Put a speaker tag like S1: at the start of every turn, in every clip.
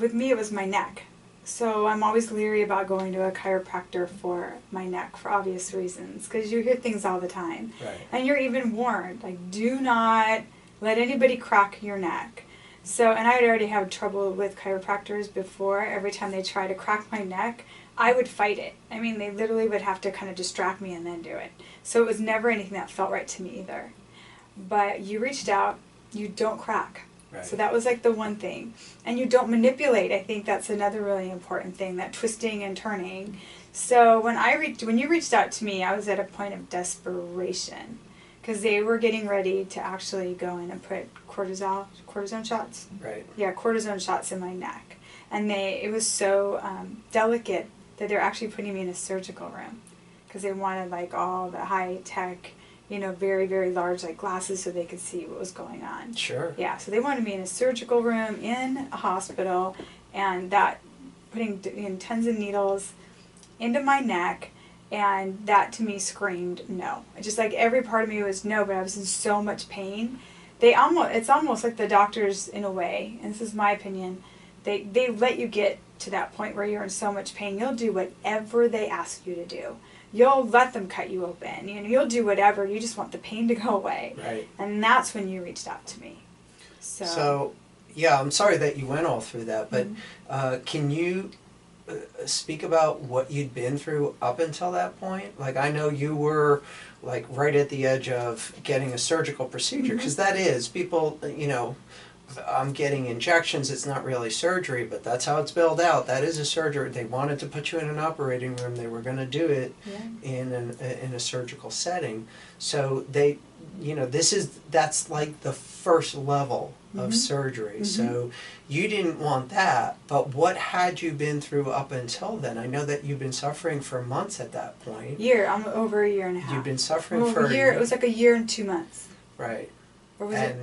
S1: with me it was my neck. So I'm always leery about going to a chiropractor for my neck for obvious reasons, because you hear things all the time.
S2: Right.
S1: And you're even warned, like, do not let anybody crack your neck. So, and I would already have trouble with chiropractors before. Every time they try to crack my neck, I would fight it. I mean, they literally would have to kind of distract me and then do it. So it was never anything that felt right to me either. But you reached out, you don't crack.
S2: Right.
S1: So that was like the one thing. And you don't manipulate. I think that's another really important thing, that twisting and turning. So when you reached out to me, I was at a point of desperation, because they were getting ready to actually go in and put cortisone shots.
S2: Right.
S1: Yeah, cortisone shots in my neck. And it was so delicate that they're actually putting me in a surgical room, because they wanted like all the high tech, very, very large like glasses so they could see what was going on.
S2: Sure.
S1: Yeah, so they wanted me in a surgical room in a hospital, and that putting tons of needles into my neck, and that to me screamed no. Just like every part of me was no, but I was in so much pain. It's almost like the doctors, in a way, and this is my opinion, they let you get to that point where you're in so much pain, you'll do whatever they ask you to do. You'll let them cut you open. You'll do whatever. You just want the pain to go away.
S2: Right.
S1: And that's when you reached out to me.
S2: So yeah, I'm sorry that you went all through that, but can you speak about what you'd been through up until that point? Like, I know you were like right at the edge of getting a surgical procedure, because that is, people, I'm getting injections, it's not really surgery, but that's how it's billed out. That is a surgery. They wanted to put you in an operating room. They were going to do it in a surgical setting. So that's like the first level of surgery. So you didn't want that, but what had you been through up until then? I know that you've been suffering for months at that point.
S1: I'm over a year and a half.
S2: You've been suffering for
S1: a year. It was like a year and 2 months.
S2: Right.
S1: Or was it?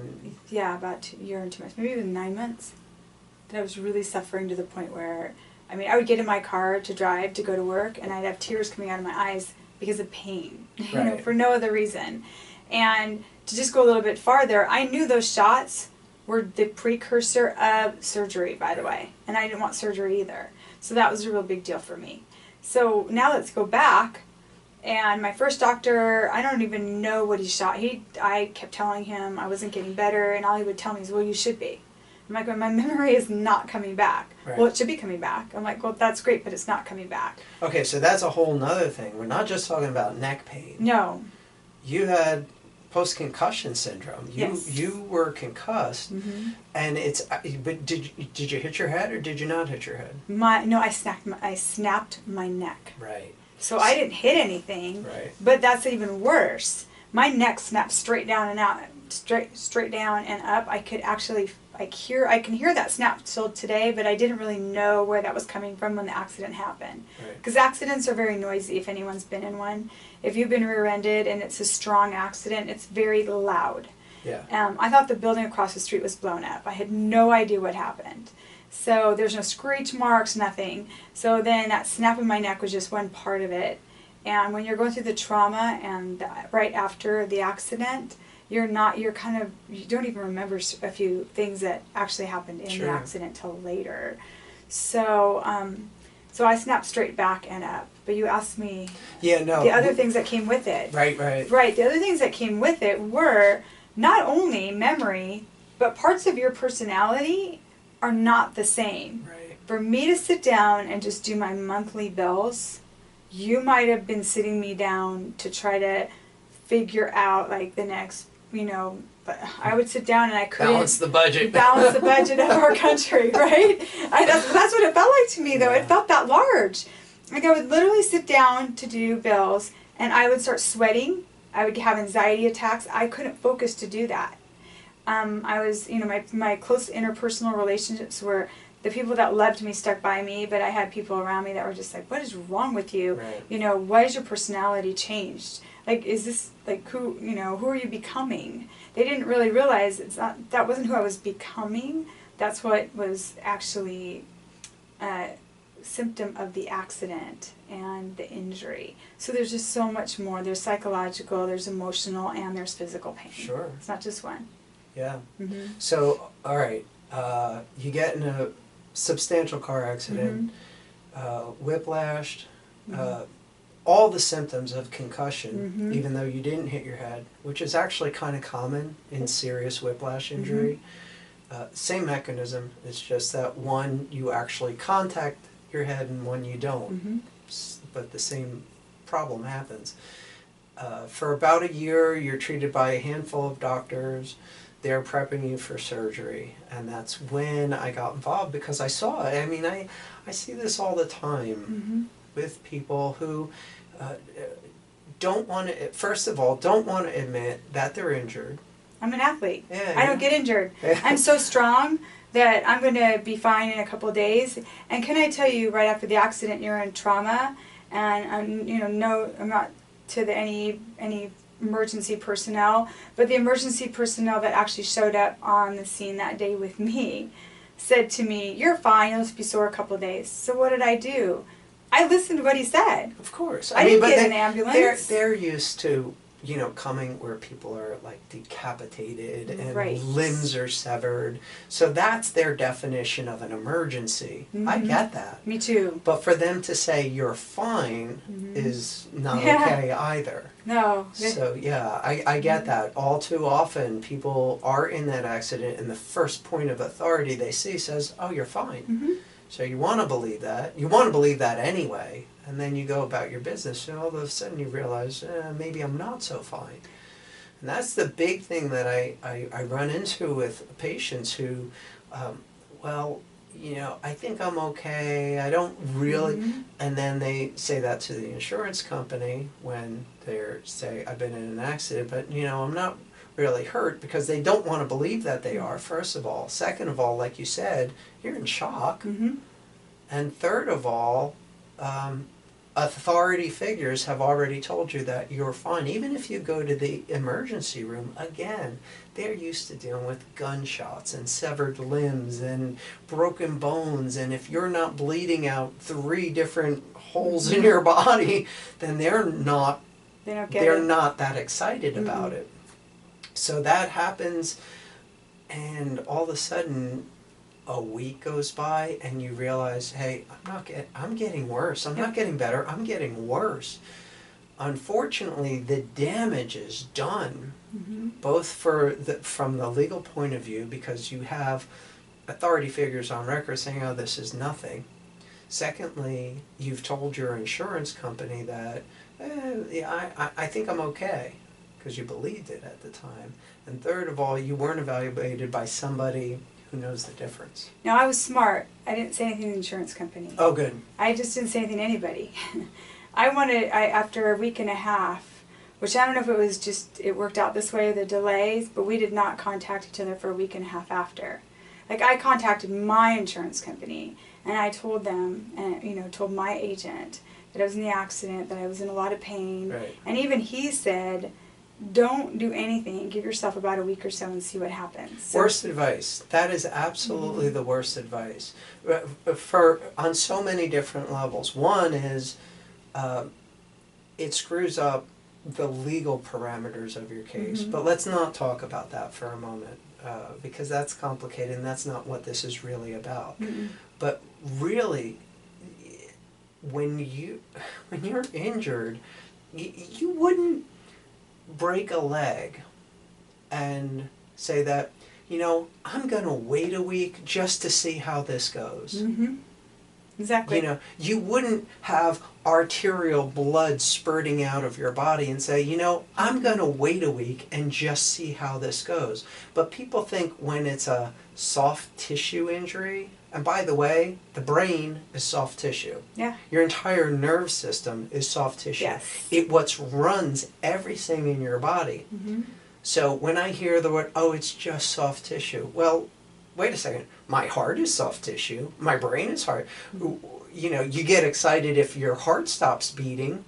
S1: Yeah, about a year and 2 months. Maybe even 9 months. That I was really suffering to the point where, I would get in my car to drive to go to work, and I'd have tears coming out of my eyes because of pain, for no other reason. And to just go a little bit farther, I knew those shots were the precursor of surgery, by the way. And I didn't want surgery either. So that was a real big deal for me. So now let's go back. And my first doctor, I don't even know what he shot. I kept telling him I wasn't getting better, and all he would tell me is, well, you should be. I'm like, well, my memory is not coming back.
S2: Right.
S1: Well, it should be coming back. I'm like, well, that's great, but it's not coming back.
S2: Okay, so that's a whole nother thing. We're not just talking about neck pain.
S1: No.
S2: You had post-concussion syndrome. You were concussed, and it's. But did you hit your head, or did you not hit your head?
S1: I snapped my neck.
S2: Right.
S1: So I didn't hit anything.
S2: Right.
S1: But that's even worse. My neck snapped straight down and out, straight down and up. I could actually, I can hear that snap still today, but I didn't really know where that was coming from when the accident happened. Because accidents are very noisy. If anyone's been in one, if you've been rear-ended and it's a strong accident, it's very loud.
S2: Yeah.
S1: I thought the building across the street was blown up. I had no idea what happened. So there's no screech marks, nothing. So then that snap in my neck was just one part of it. And when you're going through the trauma and right after the accident, you don't even remember a few things that actually happened in the accident till later. So I snapped straight back and up. But you asked me the other things that came with it.
S2: Right.
S1: Right, the other things that came with it were not only memory, but parts of your personality are not the same.
S2: Right.
S1: For me to sit down and just do my monthly bills, you might have been sitting me down to try to figure out like the next, but I would sit down and I couldn't
S2: balance the budget
S1: of our country, right? That's what it felt like to me, though. It felt that large. Like I would literally sit down to do bills and I would start sweating. I would have anxiety attacks. I couldn't focus to do that. I was, my close interpersonal relationships were the people that loved me stuck by me, but I had people around me that were just like, what is wrong with you?
S2: Right.
S1: Why is your personality changed? Like, is this, like, who are you becoming? They didn't really realize that wasn't who I was becoming. That's what was actually a symptom of the accident and the injury. So there's just so much more. There's psychological, there's emotional, and there's physical pain.
S2: Sure.
S1: It's not just one.
S2: Yeah.
S1: Mm-hmm.
S2: So, all right, you get in substantial car accident, whiplash,
S1: Mm-hmm.
S2: all the symptoms of concussion,
S1: Mm-hmm.
S2: even though you didn't hit your head, which is actually kind of common in serious whiplash injury. Same mechanism, it's just that one you actually contact your head and one you don't,
S1: Mm-hmm.
S2: but the same problem happens. For about a year, you're treated by a handful of doctors. They're prepping you for surgery, and that's when I got involved because I saw it. I mean, I see this all the time
S1: Mm-hmm.
S2: with people who don't want to, first of all, don't want to admit that they're injured.
S1: I'm an athlete.
S2: Yeah,
S1: I don't get injured. I'm so strong that I'm going to be fine in a couple of days. And can I tell you, right after the accident, you're in trauma, and I'm not to any emergency personnel, but the emergency personnel that actually showed up on the scene that day with me said to me, "You're fine. You'll just be sore a couple of days." So what did I do? I listened to what he said.
S2: Of course.
S1: I didn't get an ambulance.
S2: They're used to, coming where people are like decapitated and
S1: Right.
S2: limbs are severed. So that's their definition of an emergency. I
S1: Mhm.
S2: get that.
S1: Me too.
S2: But for them to say you're fine is not
S1: Yeah.
S2: okay either.
S1: No.
S2: So yeah, I get that. All too often people are in that accident and the first point of authority they see says, "Oh, you're fine."
S1: Mm-hmm.
S2: So you want to believe that. You want to believe that anyway. And then you go about your business and all of a sudden you realize, maybe I'm not so fine. And that's the big thing that I run into with patients who, I think I'm okay. I don't really.
S1: Mhm.
S2: And then they say that to the insurance company when they're say, I've been in an accident, but I'm not really hurt, because they don't want to believe that they are, first of all. Second of all, like you said, you're in shock.
S1: Mm-hmm.
S2: And third of all, authority figures have already told you that you're fine. Even if you go to the emergency room, again, they're used to dealing with gunshots and severed limbs and broken bones. And if you're not bleeding out 3 different holes in your body, then they're not that excited about it. So that happens, and all of a sudden a week goes by and you realize, hey, I'm getting worse. I'm not getting better. I'm getting worse. Unfortunately, the damage is done, both from the legal point of view, because you have authority figures on record saying, oh, this is nothing. Secondly, you've told your insurance company that, I think I'm okay, because you believed it at the time. And third of all, you weren't evaluated by somebody who knows the difference.
S1: Now, I was smart. I didn't say anything to the insurance company.
S2: Oh, good.
S1: I just didn't say anything to anybody. After a week and a half, which I don't know if it was just, it worked out this way, the delays, but we did not contact each other for a week and a half after. Like, I contacted my insurance company, and I told them, and told my agent that I was in the accident, that I was in a lot of pain.
S2: Right.
S1: And even he said, don't do anything. Give yourself about a week or so and see what happens. So,
S2: worst advice. That is absolutely the worst advice. On so many different levels. One is it screws up the legal parameters of your case. But let's not talk about that for a moment, because that's complicated and that's not what this is really about. But really, when you're injured, you wouldn't break a leg and say that, I'm going to wait a week just to see how this goes.
S1: Exactly.
S2: You wouldn't have arterial blood spurting out of your body and say, I'm going to wait a week and just see how this goes. But people think when it's a soft tissue injury, and by the way, the brain is soft tissue.
S1: Yeah.
S2: Your entire nerve system is soft tissue.
S1: Yes.
S2: It runs everything in your body. So when I hear the word, oh, it's just soft tissue, well, wait a second. My heart is soft tissue. My brain is hard. You get excited if your heart stops beating.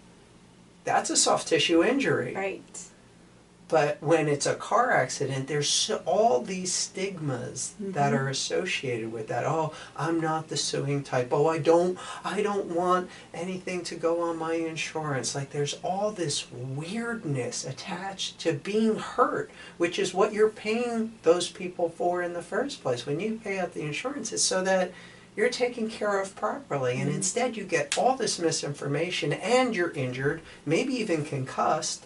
S2: That's a soft tissue injury.
S1: Right.
S2: But when it's a car accident, there's all these stigmas that are associated with that. Oh, I'm not the suing type. Oh, I don't want anything to go on my insurance. Like, there's all this weirdness attached to being hurt, which is what you're paying those people for in the first place. When you pay out the insurance, it's so that you're taken care of properly, and instead you get all this misinformation and you're injured, maybe even concussed.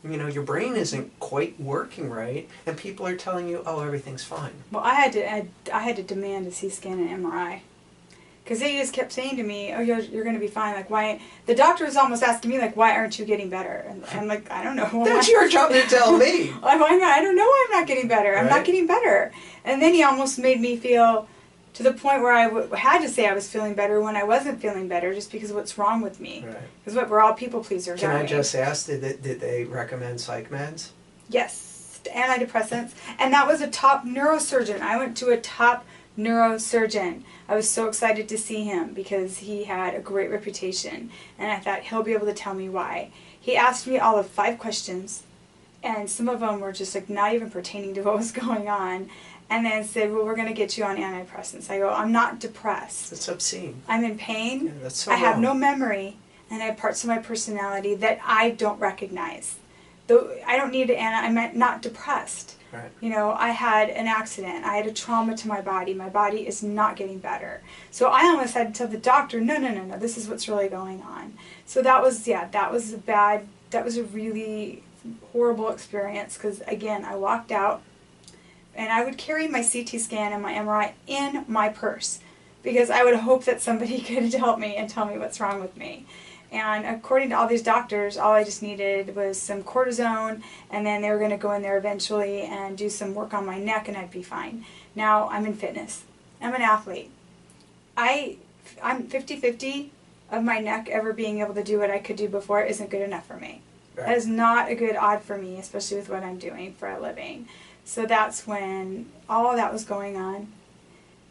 S2: You know, your brain isn't quite working right, and people are telling you, oh, everything's fine.
S1: Well, I had to demand a CT scan and MRI. Because they just kept saying to me, oh, you're going to be fine. Like, why? The doctor was almost asking me, like, why aren't you getting better? And I'm like, I don't know.
S2: That's your job to tell me.
S1: I don't know why I'm not getting better. I'm not getting better. And then he almost made me feel to the point where I had to say I was feeling better when I wasn't feeling better just because of what's wrong with me.
S2: Right.
S1: Because we're all people pleasers,
S2: Can I
S1: aren't we?
S2: just ask, did they recommend psych meds?
S1: Yes, antidepressants. And that was a top neurosurgeon. I went to a top neurosurgeon. I was so excited to see him because he had a great reputation, and I thought he'll be able to tell me why. He asked me all of 5 questions, and some of them were just like not even pertaining to what was going on, and then said, well, we're going to get you on antidepressants. I go, I'm not depressed.
S2: It's obscene.
S1: I'm in pain.
S2: Yeah, that's so
S1: I have
S2: wrong.
S1: no memory, and I have parts of my personality that I don't recognize. Though I don't need I'm not depressed.
S2: Right.
S1: You know, I had an accident. I had a trauma to my body. My body is not getting better. So I almost had to tell the doctor, no, this is what's really going on. So that was a really horrible experience because, again, I walked out and I would carry my CT scan and my MRI in my purse because I would hope that somebody could help me and tell me what's wrong with me. And according to all these doctors, all I just needed was some cortisone, and then they were going to go in there eventually and do some work on my neck, and I'd be fine. Now, I'm in fitness. I'm an athlete. I'm 50-50 of my neck ever being able to do what I could do before isn't good enough for me.
S2: Right.
S1: That is not a good odd for me, especially with what I'm doing for a living. So that's when all of that was going on.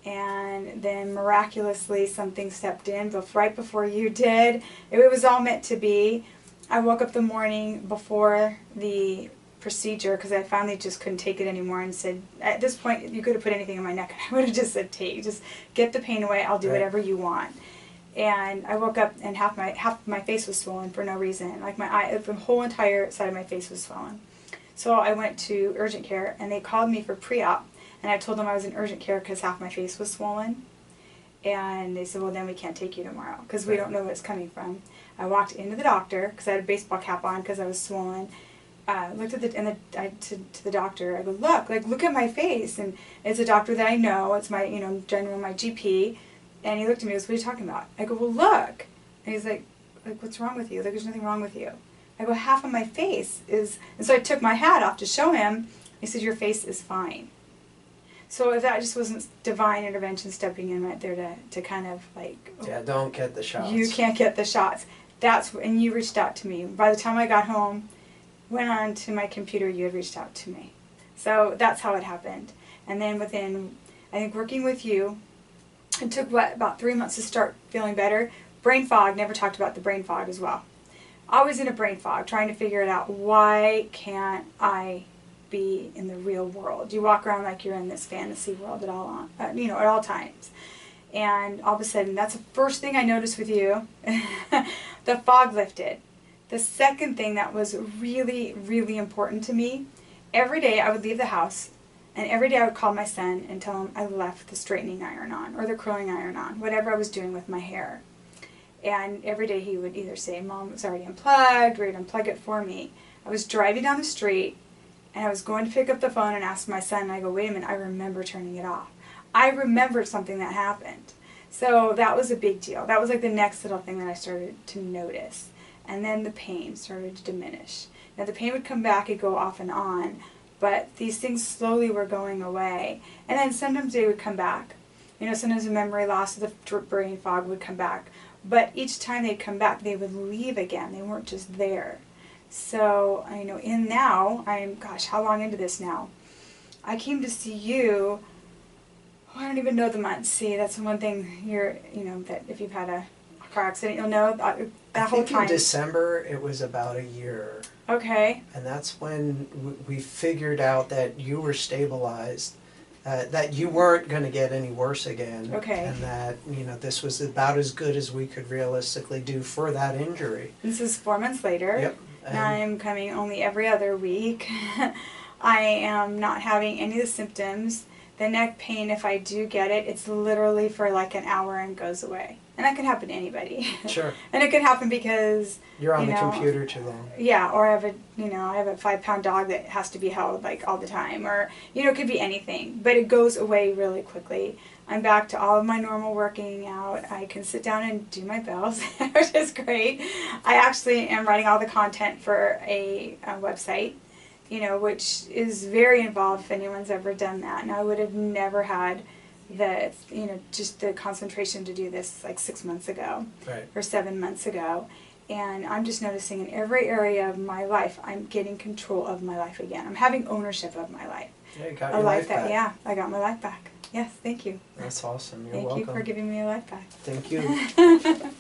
S1: And then miraculously something stepped in right before you did. It was all meant to be. I woke up the morning before the procedure because I finally just couldn't take it anymore and said, at this point you could have put anything in my neck and I would have just said, just get the pain away, I'll do whatever you want. And I woke up and half my face was swollen for no reason. Like my eye, the whole entire side of my face was swollen. So I went to urgent care and they called me for pre-op. And I told them I was in urgent care because half my face was swollen. And they said, well, then we can't take you tomorrow because we don't know where it's coming from. I walked into the doctor because I had a baseball cap on because I was swollen. Looked at to the doctor. I go, look at my face. And it's a doctor that I know. It's my, general, my GP. And he looked at me and goes, what are you talking about? I go, well, look. And he's like, what's wrong with you? Like, there's nothing wrong with you. I go, half of my face is... And so I took my hat off to show him. He said, your face is fine. So if that just wasn't divine intervention stepping in right there to kind of like...
S2: Yeah, don't get the shots.
S1: You can't get the shots. And you reached out to me. By the time I got home, went on to my computer, you had reached out to me. So that's how it happened. And then within, I think working with you, it took about 3 months to start feeling better. Brain fog, never talked about the brain fog as well. Always in a brain fog, trying to figure it out. Why can't I be in the real world? You walk around like you're in this fantasy world at all times. And all of a sudden, that's the first thing I noticed with you. The fog lifted. The second thing that was really, really important to me, every day I would leave the house, and every day I would call my son and tell him I left the straightening iron on, or the curling iron on, whatever I was doing with my hair. And every day he would either say, Mom, it's already unplugged, or he'd unplug it for me. I was driving down the street, and I was going to pick up the phone and ask my son, and I go, wait a minute, I remember turning it off. I remembered something that happened. So that was a big deal. That was like the next little thing that I started to notice. And then the pain started to diminish. Now the pain would come back, it'd go off and on, but these things slowly were going away. And then sometimes they would come back. Sometimes the memory loss of the brain fog would come back. But each time they'd come back, they would leave again. They weren't just there. So, how long into this now? I came to see you, I don't even know the months. See, that's one thing that if you've had a car accident, you'll know that whole time.
S2: In December, it was about a year.
S1: Okay.
S2: And that's when we figured out that you were stabilized, that you weren't going to get any worse again.
S1: Okay.
S2: And that, this was about as good as we could realistically do for that injury.
S1: This is 4 months later.
S2: Yep.
S1: And I'm coming only every other week. I am not having any of the symptoms. The neck pain, if I do get it, it's literally for like an hour and goes away. And that can happen to anybody.
S2: Sure.
S1: And it could happen because
S2: You're on
S1: you
S2: the
S1: know,
S2: computer too long.
S1: yeah, or I have a 5-pound dog that has to be held like all the time, or it could be anything, but it goes away really quickly. I'm back to all of my normal working out. I can sit down and do my bells, which is great. I actually am writing all the content for a website, which is very involved if anyone's ever done that. And I would have never had the, just the concentration to do this like 6 months ago,
S2: Right.
S1: or 7 months ago. And I'm just noticing in every area of my life, I'm getting control of my life again. I'm having ownership of my life.
S2: Yeah, you got
S1: A
S2: your
S1: life
S2: life back.
S1: yeah, I got my life back. Yes, thank you.
S2: That's awesome. You're
S1: Thank
S2: welcome.
S1: you for giving me a life back.
S2: Thank you.